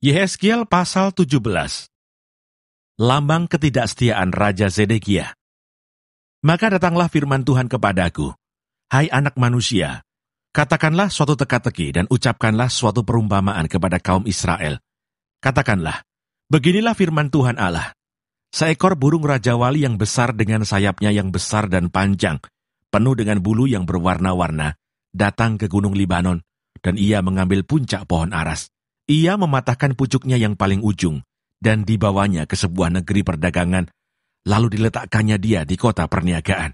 Yehezkiel pasal 17. Lambang ketidaksetiaan Raja Zedekia. Maka datanglah firman Tuhan kepadaku, hai anak manusia, katakanlah suatu teka-teki dan ucapkanlah suatu perumpamaan kepada kaum Israel. Katakanlah, beginilah firman Tuhan Allah. Seekor burung rajawali yang besar dengan sayapnya yang besar dan panjang, penuh dengan bulu yang berwarna-warna, datang ke gunung Libanon, dan ia mengambil puncak pohon aras. Ia mematahkan pucuknya yang paling ujung, dan dibawanya ke sebuah negeri perdagangan, lalu diletakkannya dia di kota perniagaan.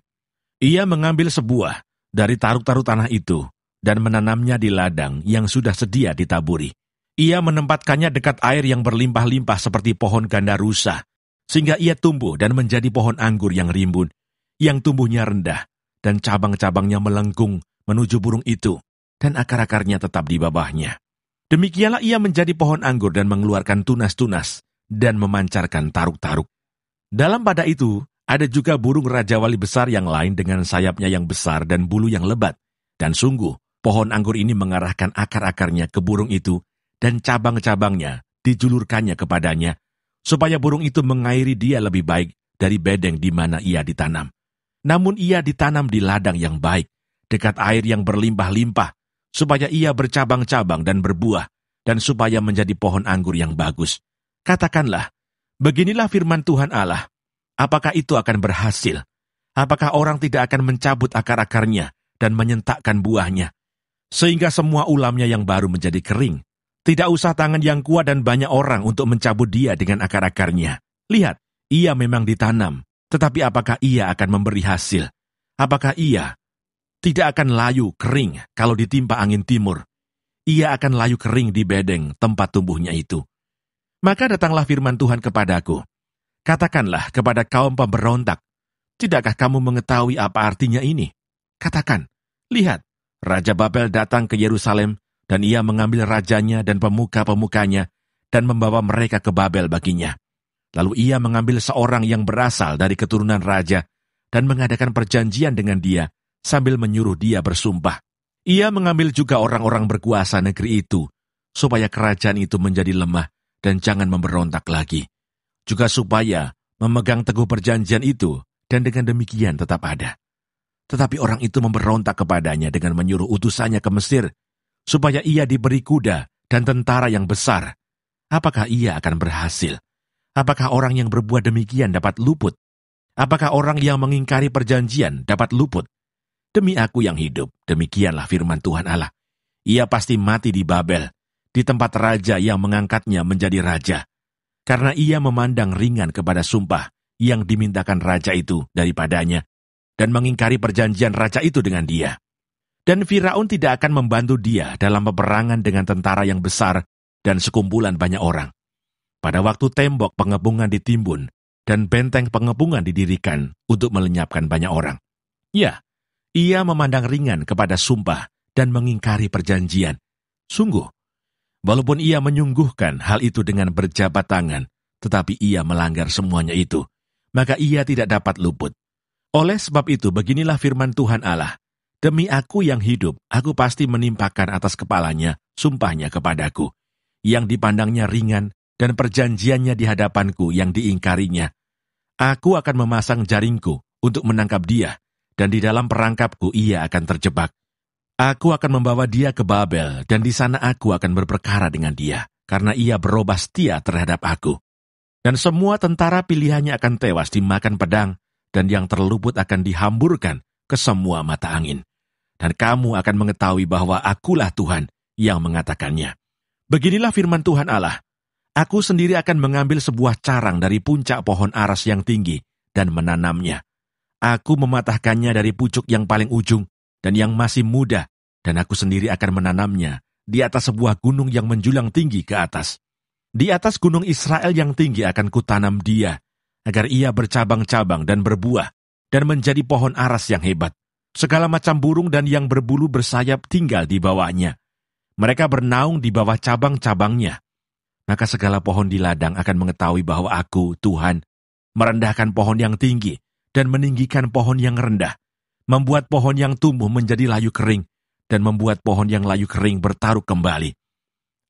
Ia mengambil sebuah dari taruk-taruk tanah itu, dan menanamnya di ladang yang sudah sedia ditaburi. Ia menempatkannya dekat air yang berlimpah-limpah seperti pohon gandarusa, sehingga ia tumbuh dan menjadi pohon anggur yang rimbun, yang tumbuhnya rendah, dan cabang-cabangnya melengkung menuju burung itu, dan akar-akarnya tetap di bawahnya. Demikianlah ia menjadi pohon anggur dan mengeluarkan tunas-tunas dan memancarkan taruk-taruk. Dalam pada itu, ada juga burung rajawali besar yang lain dengan sayapnya yang besar dan bulu yang lebat. Dan sungguh, pohon anggur ini mengarahkan akar-akarnya ke burung itu dan cabang-cabangnya dijulurkannya kepadanya, supaya burung itu mengairi dia lebih baik dari bedeng di mana ia ditanam. Namun ia ditanam di ladang yang baik, dekat air yang berlimpah-limpah, supaya ia bercabang-cabang dan berbuah, dan supaya menjadi pohon anggur yang bagus. Katakanlah, beginilah firman Tuhan Allah, apakah itu akan berhasil? Apakah orang tidak akan mencabut akar-akarnya dan menyentakkan buahnya, sehingga semua ulamnya yang baru menjadi kering? Tidak usah tangan yang kuat dan banyak orang untuk mencabut dia dengan akar-akarnya. Lihat, ia memang ditanam, tetapi apakah ia akan memberi hasil? Apakah ia tidak akan layu kering kalau ditimpa angin timur? Ia akan layu kering di bedeng tempat tumbuhnya itu. Maka datanglah firman Tuhan kepadaku. Katakanlah kepada kaum pemberontak, tidakkah kamu mengetahui apa artinya ini? Katakan, lihat, Raja Babel datang ke Yerusalem, dan ia mengambil rajanya dan pemuka-pemukanya, dan membawa mereka ke Babel baginya. Lalu ia mengambil seorang yang berasal dari keturunan raja, dan mengadakan perjanjian dengan dia, sambil menyuruh dia bersumpah. Ia mengambil juga orang-orang berkuasa negeri itu, supaya kerajaan itu menjadi lemah dan jangan memberontak lagi. Juga supaya memegang teguh perjanjian itu, dan dengan demikian tetap ada. Tetapi orang itu memberontak kepadanya dengan menyuruh utusannya ke Mesir, supaya ia diberi kuda dan tentara yang besar. Apakah ia akan berhasil? Apakah orang yang berbuat demikian dapat luput? Apakah orang yang mengingkari perjanjian dapat luput? Demi aku yang hidup, demikianlah firman Tuhan Allah. Ia pasti mati di Babel, di tempat raja yang mengangkatnya menjadi raja. Karena ia memandang ringan kepada sumpah yang dimintakan raja itu daripadanya, dan mengingkari perjanjian raja itu dengan dia. Dan Firaun tidak akan membantu dia dalam peperangan dengan tentara yang besar dan sekumpulan banyak orang. Pada waktu tembok pengepungan ditimbun, dan benteng pengepungan didirikan untuk melenyapkan banyak orang. Ya, ia memandang ringan kepada sumpah dan mengingkari perjanjian. Sungguh, walaupun ia menyungguhkan hal itu dengan berjabat tangan, tetapi ia melanggar semuanya itu, maka ia tidak dapat luput. Oleh sebab itu, beginilah firman Tuhan Allah, demi aku yang hidup, aku pasti menimpakan atas kepalanya sumpahnya kepadaku, yang dipandangnya ringan dan perjanjiannya di hadapanku yang diingkarinya. Aku akan memasang jaringku untuk menangkap dia, dan di dalam perangkapku ia akan terjebak. Aku akan membawa dia ke Babel, dan di sana aku akan berperkara dengan dia, karena ia berubah setia terhadap aku. Dan semua tentara pilihannya akan tewas dimakan pedang, dan yang terluput akan dihamburkan ke semua mata angin. Dan kamu akan mengetahui bahwa akulah Tuhan yang mengatakannya. Beginilah firman Tuhan Allah, aku sendiri akan mengambil sebuah carang dari puncak pohon aras yang tinggi, dan menanamnya. Aku mematahkannya dari pucuk yang paling ujung dan yang masih muda, dan aku sendiri akan menanamnya di atas sebuah gunung yang menjulang tinggi ke atas. Di atas gunung Israel yang tinggi akan kutanam dia, agar ia bercabang-cabang dan berbuah, dan menjadi pohon aras yang hebat. Segala macam burung dan yang berbulu bersayap tinggal di bawahnya. Mereka bernaung di bawah cabang-cabangnya. Maka segala pohon di ladang akan mengetahui bahwa aku, Tuhan, merendahkan pohon yang tinggi, dan meninggikan pohon yang rendah, membuat pohon yang tumbuh menjadi layu kering, dan membuat pohon yang layu kering bertaruk kembali.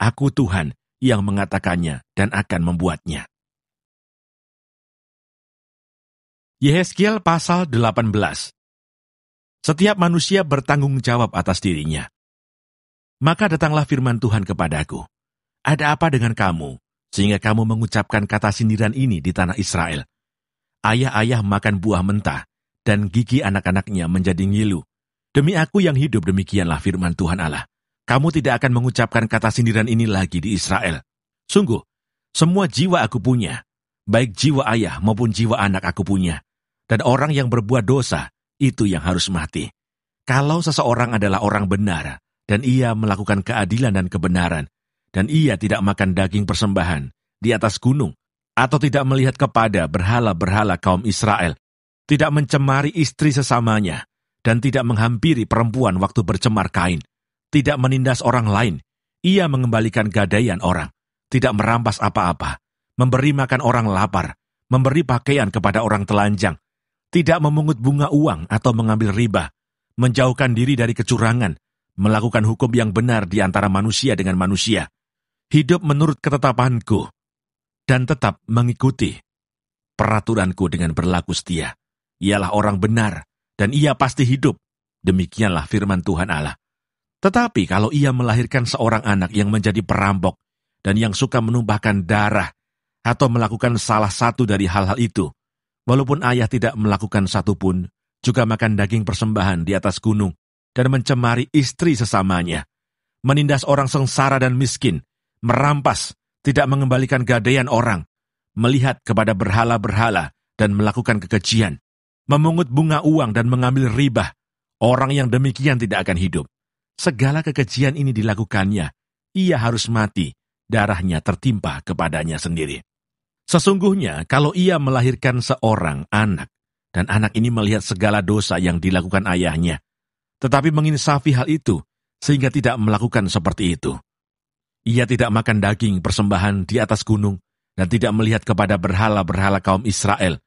Aku Tuhan yang mengatakannya dan akan membuatnya. Yehezkiel pasal 18. Setiap manusia bertanggung jawab atas dirinya. Maka datanglah firman Tuhan kepadaku. Ada apa dengan kamu, sehingga kamu mengucapkan kata sindiran ini di tanah Israel? Ayah-ayah makan buah mentah, dan gigi anak-anaknya menjadi ngilu. Demi aku yang hidup, demikianlah firman Tuhan Allah. Kamu tidak akan mengucapkan kata sindiran ini lagi di Israel. Sungguh, semua jiwa aku punya, baik jiwa ayah maupun jiwa anak aku punya. Dan orang yang berbuat dosa, itu yang harus mati. Kalau seseorang adalah orang benar, dan ia melakukan keadilan dan kebenaran, dan ia tidak makan daging persembahan di atas gunung, atau tidak melihat kepada berhala-berhala kaum Israel, tidak mencemari istri sesamanya, dan tidak menghampiri perempuan waktu bercemar kain, tidak menindas orang lain, ia mengembalikan gadaian orang, tidak merampas apa-apa, memberi makan orang lapar, memberi pakaian kepada orang telanjang, tidak memungut bunga uang atau mengambil riba, menjauhkan diri dari kecurangan, melakukan hukum yang benar di antara manusia dengan manusia, hidup menurut ketetapanku, dan tetap mengikuti peraturanku dengan berlaku setia. Ialah orang benar, dan ia pasti hidup. Demikianlah firman Tuhan Allah. Tetapi kalau ia melahirkan seorang anak yang menjadi perampok, dan yang suka menumpahkan darah, atau melakukan salah satu dari hal-hal itu, walaupun ayah tidak melakukan satu pun, juga makan daging persembahan di atas gunung, dan mencemari istri sesamanya, menindas orang sengsara dan miskin, merampas, tidak mengembalikan gadaian orang, melihat kepada berhala-berhala dan melakukan kekejian, memungut bunga uang dan mengambil riba, orang yang demikian tidak akan hidup. Segala kekejian ini dilakukannya, ia harus mati, darahnya tertimpa kepadanya sendiri. Sesungguhnya kalau ia melahirkan seorang anak, dan anak ini melihat segala dosa yang dilakukan ayahnya, tetapi menginsafi hal itu, sehingga tidak melakukan seperti itu. Ia tidak makan daging persembahan di atas gunung, dan tidak melihat kepada berhala-berhala kaum Israel,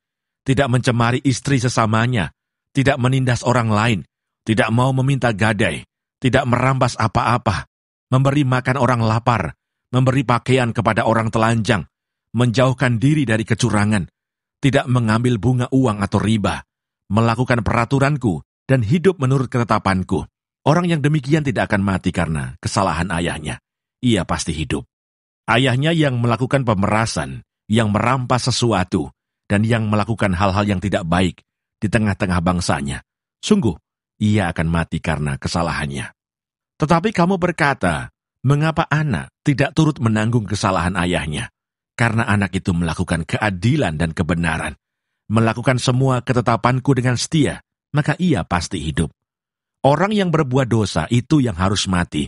tidak mencemari istri sesamanya, tidak menindas orang lain, tidak mau meminta gadai, tidak merampas apa-apa, memberi makan orang lapar, memberi pakaian kepada orang telanjang, menjauhkan diri dari kecurangan, tidak mengambil bunga uang atau riba, melakukan peraturanku, dan hidup menurut ketetapanku. Orang yang demikian tidak akan mati karena kesalahan ayahnya. Ia pasti hidup. Ayahnya yang melakukan pemerasan, yang merampas sesuatu, dan yang melakukan hal-hal yang tidak baik di tengah-tengah bangsanya, sungguh ia akan mati karena kesalahannya. Tetapi kamu berkata, mengapa anak tidak turut menanggung kesalahan ayahnya? Karena anak itu melakukan keadilan dan kebenaran, melakukan semua ketetapanku dengan setia, maka ia pasti hidup. Orang yang berbuat dosa itu yang harus mati.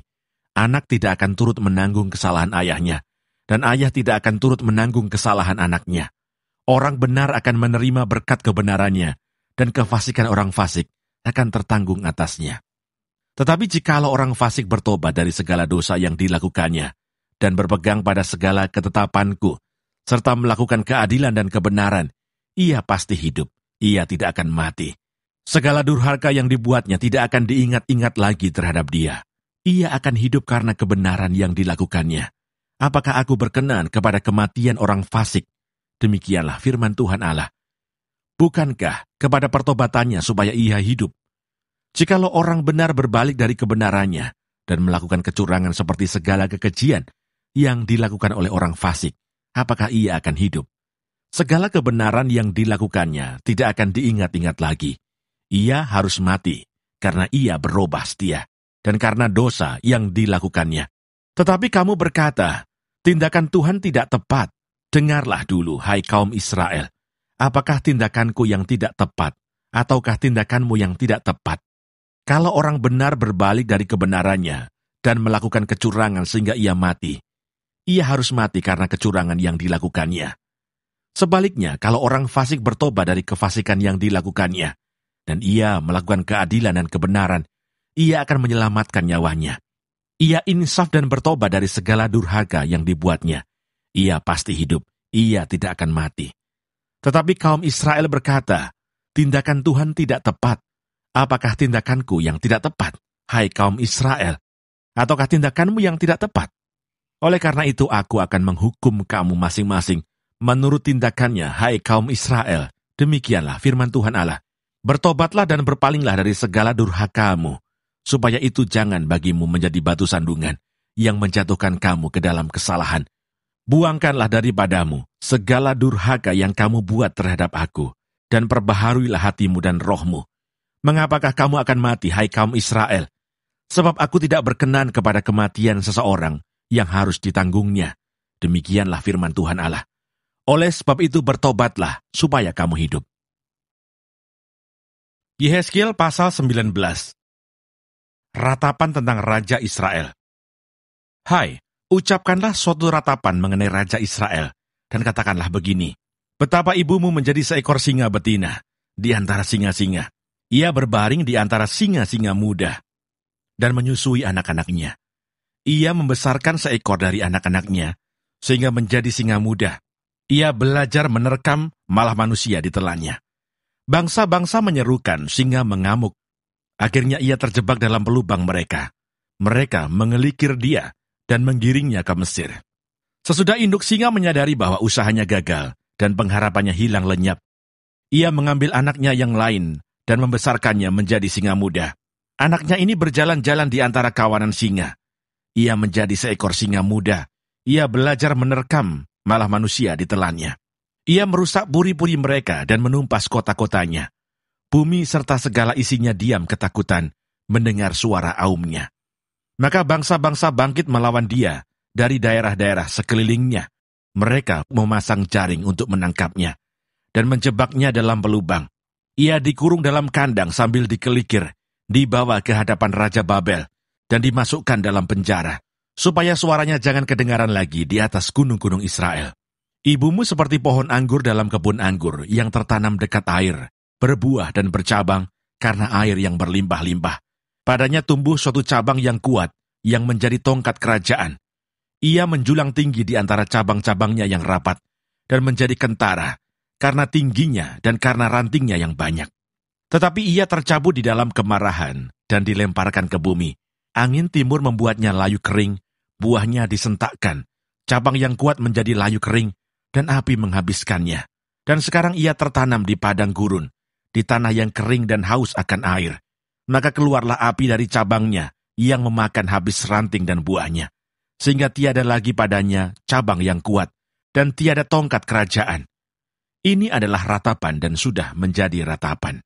Anak tidak akan turut menanggung kesalahan ayahnya, dan ayah tidak akan turut menanggung kesalahan anaknya. Orang benar akan menerima berkat kebenarannya, dan kefasikan orang fasik akan tertanggung atasnya. Tetapi jikalau orang fasik bertobat dari segala dosa yang dilakukannya, dan berpegang pada segala ketetapanku, serta melakukan keadilan dan kebenaran, ia pasti hidup, ia tidak akan mati. Segala durhaka yang dibuatnya tidak akan diingat-ingat lagi terhadap dia. Ia akan hidup karena kebenaran yang dilakukannya. Apakah aku berkenan kepada kematian orang fasik? Demikianlah firman Tuhan Allah. Bukankah kepada pertobatannya supaya ia hidup? Jikalau orang benar berbalik dari kebenarannya, dan melakukan kecurangan seperti segala kekejian yang dilakukan oleh orang fasik, apakah ia akan hidup? Segala kebenaran yang dilakukannya tidak akan diingat-ingat lagi. Ia harus mati, karena ia berubah setia, dan karena dosa yang dilakukannya. Tetapi kamu berkata, tindakan Tuhan tidak tepat. Dengarlah dulu, hai kaum Israel. Apakah tindakanku yang tidak tepat, ataukah tindakanmu yang tidak tepat? Kalau orang benar berbalik dari kebenarannya, dan melakukan kecurangan sehingga ia mati, ia harus mati karena kecurangan yang dilakukannya. Sebaliknya, kalau orang fasik bertobat dari kefasikan yang dilakukannya, dan ia melakukan keadilan dan kebenaran, ia akan menyelamatkan nyawanya. Ia insaf dan bertobat dari segala durhaka yang dibuatnya. Ia pasti hidup, ia tidak akan mati. Tetapi kaum Israel berkata, tindakan Tuhan tidak tepat. Apakah tindakanku yang tidak tepat, hai kaum Israel? Ataukah tindakanmu yang tidak tepat? Oleh karena itu aku akan menghukum kamu masing-masing menurut tindakannya, hai kaum Israel. Demikianlah firman Tuhan Allah. Bertobatlah dan berpalinglah dari segala durhakamu, supaya itu jangan bagimu menjadi batu sandungan yang menjatuhkan kamu ke dalam kesalahan. Buangkanlah daripadamu segala durhaka yang kamu buat terhadap aku, dan perbaharuilah hatimu dan rohmu. Mengapakah kamu akan mati, hai kaum Israel? Sebab aku tidak berkenan kepada kematian seseorang yang harus ditanggungnya. Demikianlah firman Tuhan Allah. Oleh sebab itu bertobatlah supaya kamu hidup. Yehezkiel pasal 19. Ratapan tentang Raja Israel. Hai, ucapkanlah suatu ratapan mengenai Raja Israel, dan katakanlah begini, betapa ibumu menjadi seekor singa betina di antara singa-singa. Ia berbaring di antara singa-singa muda, dan menyusui anak-anaknya. Ia membesarkan seekor dari anak-anaknya, sehingga menjadi singa muda. Ia belajar menerkam malah manusia ditelannya. Bangsa-bangsa menyerukan, singa mengamuk. Akhirnya ia terjebak dalam pelubang mereka. Mereka mengelikir dia dan menggiringnya ke Mesir. Sesudah induk singa menyadari bahwa usahanya gagal dan pengharapannya hilang lenyap, ia mengambil anaknya yang lain dan membesarkannya menjadi singa muda. Anaknya ini berjalan-jalan di antara kawanan singa. Ia menjadi seekor singa muda. Ia belajar menerkam, malah manusia ditelannya. Ia merusak puri-puri mereka dan menumpas kota-kotanya. Bumi serta segala isinya diam ketakutan mendengar suara aumnya. Maka bangsa-bangsa bangkit melawan dia dari daerah-daerah sekelilingnya. Mereka memasang jaring untuk menangkapnya dan menjebaknya dalam pelubang. Ia dikurung dalam kandang sambil dikelikir, dibawa ke hadapan Raja Babel, dan dimasukkan dalam penjara, supaya suaranya jangan kedengaran lagi di atas gunung-gunung Israel. Ibumu seperti pohon anggur dalam kebun anggur yang tertanam dekat air, berbuah dan bercabang karena air yang berlimpah-limpah. Padanya tumbuh suatu cabang yang kuat, yang menjadi tongkat kerajaan. Ia menjulang tinggi di antara cabang-cabangnya yang rapat, dan menjadi kentara, karena tingginya dan karena rantingnya yang banyak. Tetapi ia tercabut di dalam kemarahan, dan dilemparkan ke bumi. Angin timur membuatnya layu kering, buahnya disentakkan, cabang yang kuat menjadi layu kering, dan api menghabiskannya. Dan sekarang ia tertanam di padang gurun, di tanah yang kering dan haus akan air. Maka keluarlah api dari cabangnya, yang memakan habis ranting dan buahnya, sehingga tiada lagi padanya cabang yang kuat, dan tiada tongkat kerajaan. Ini adalah ratapan dan sudah menjadi ratapan.